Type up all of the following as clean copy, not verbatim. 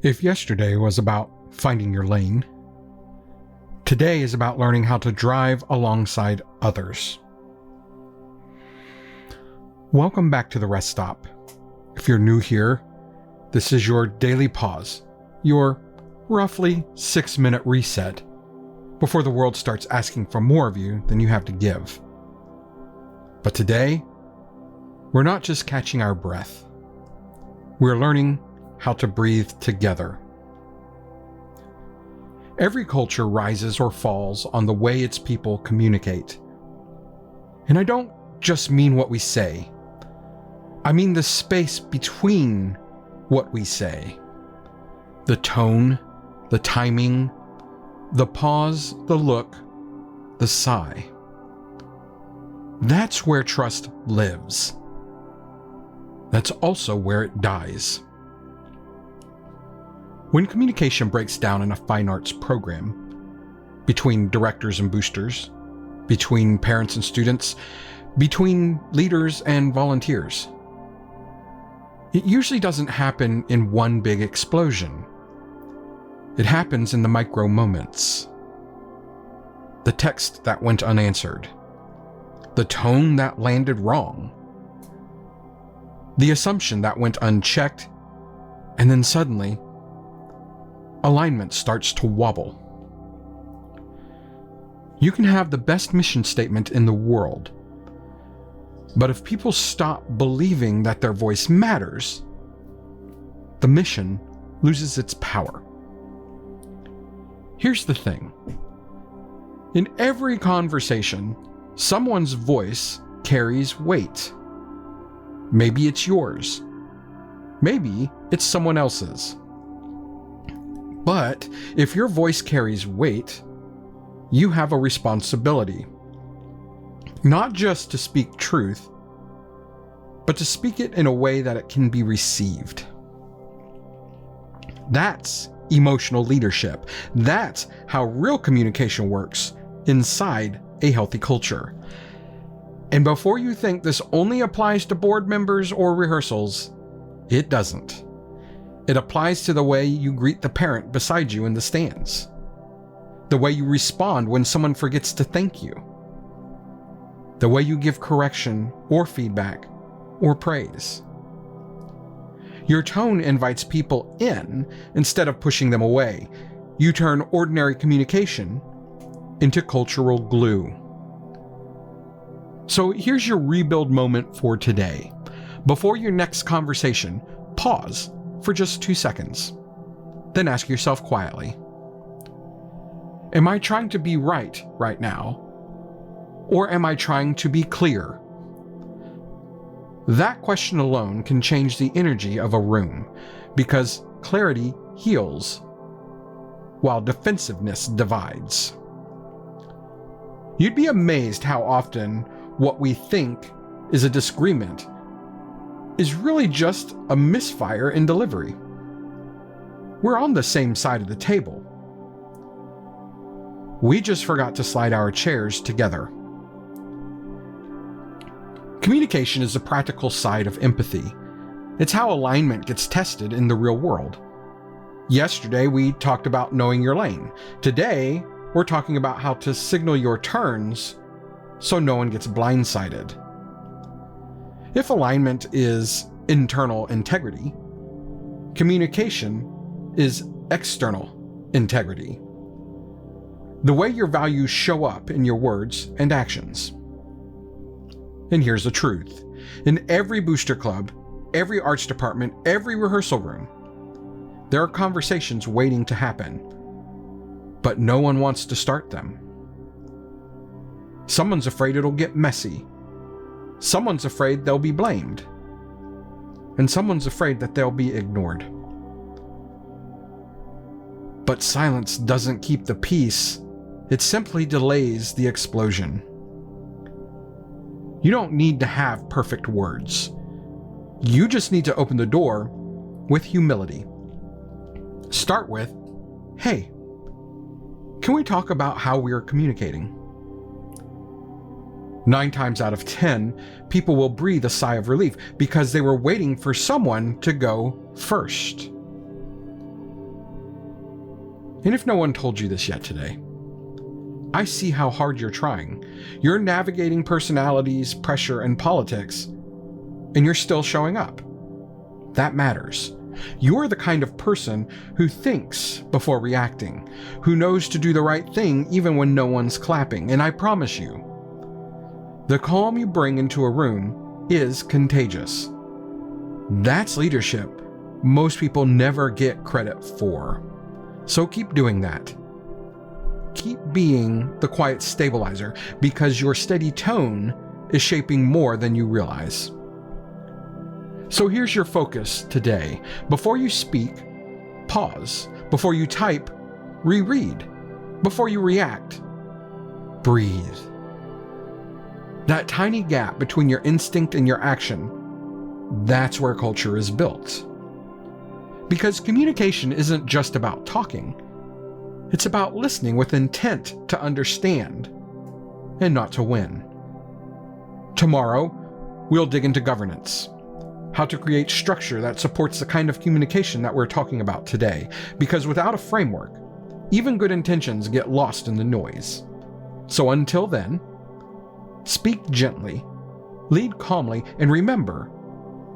If yesterday was about finding your lane, today is about learning how to drive alongside others. Welcome back to the Rest Stop. If you're new here, this is your daily pause, your roughly 6-minute reset before the world starts asking for more of you than you have to give. But today, we're not just catching our breath. We're learning how to breathe together. Every culture rises or falls on the way its people communicate. And I don't just mean what we say. I mean the space between what we say. The tone, the timing, the pause, the look, the sigh. That's where trust lives. That's also where it dies. When communication breaks down in a fine arts program, between directors and boosters, between parents and students, between leaders and volunteers, it usually doesn't happen in one big explosion. It happens in the micro moments. The text that went unanswered, the tone that landed wrong, the assumption that went unchecked, and then suddenly, alignment starts to wobble. You can have the best mission statement in the world, but if people stop believing that their voice matters, the mission loses its power. Here's the thing. In every conversation, someone's voice carries weight. Maybe it's yours. Maybe it's someone else's. But if your voice carries weight, you have a responsibility. Not just to speak truth, but to speak it in a way that it can be received. That's emotional leadership. That's how real communication works inside a healthy culture. And before you think this only applies to board members or rehearsals, it doesn't. It applies to the way you greet the parent beside you in the stands, the way you respond when someone forgets to thank you, the way you give correction or feedback or praise. Your tone invites people in instead of pushing them away. You turn ordinary communication into cultural glue. So here's your rebuild moment for today. Before your next conversation, pause for just 2 seconds. Then ask yourself quietly, am I trying to be right now? Or am I trying to be clear? That question alone can change the energy of a room, because clarity heals, while defensiveness divides. You'd be amazed how often what we think is a disagreement is really just a misfire in delivery. We're on the same side of the table. We just forgot to slide our chairs together. Communication is the practical side of empathy. It's how alignment gets tested in the real world. Yesterday, we talked about knowing your lane. Today, we're talking about how to signal your turns so no one gets blindsided. If alignment is internal integrity, communication is external integrity. The way your values show up in your words and actions. And here's the truth. In every booster club, every arts department, every rehearsal room, there are conversations waiting to happen, but no one wants to start them. Someone's afraid it'll get messy. Someone's afraid they'll be blamed. And someone's afraid that they'll be ignored. But silence doesn't keep the peace. It simply delays the explosion. You don't need to have perfect words. You just need to open the door with humility. Start with, hey, can we talk about how we are communicating? 9 times out of 10, people will breathe a sigh of relief because they were waiting for someone to go first. And if no one told you this yet today, I see how hard you're trying. You're navigating personalities, pressure, and politics, and you're still showing up. That matters. You're the kind of person who thinks before reacting, who knows to do the right thing even when no one's clapping, and I promise you, the calm you bring into a room is contagious. That's leadership most people never get credit for. So keep doing that. Keep being the quiet stabilizer, because your steady tone is shaping more than you realize. So here's your focus today. Before you speak, pause. Before you type, reread. Before you react, breathe. That tiny gap between your instinct and your action, that's where culture is built. Because communication isn't just about talking. It's about listening with intent to understand and not to win. Tomorrow, we'll dig into governance. How to create structure that supports the kind of communication that we're talking about today. Because without a framework, even good intentions get lost in the noise. So until then, speak gently, lead calmly, and remember,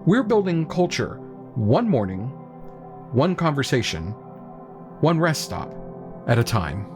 we're building culture one morning, one conversation, one rest stop at a time.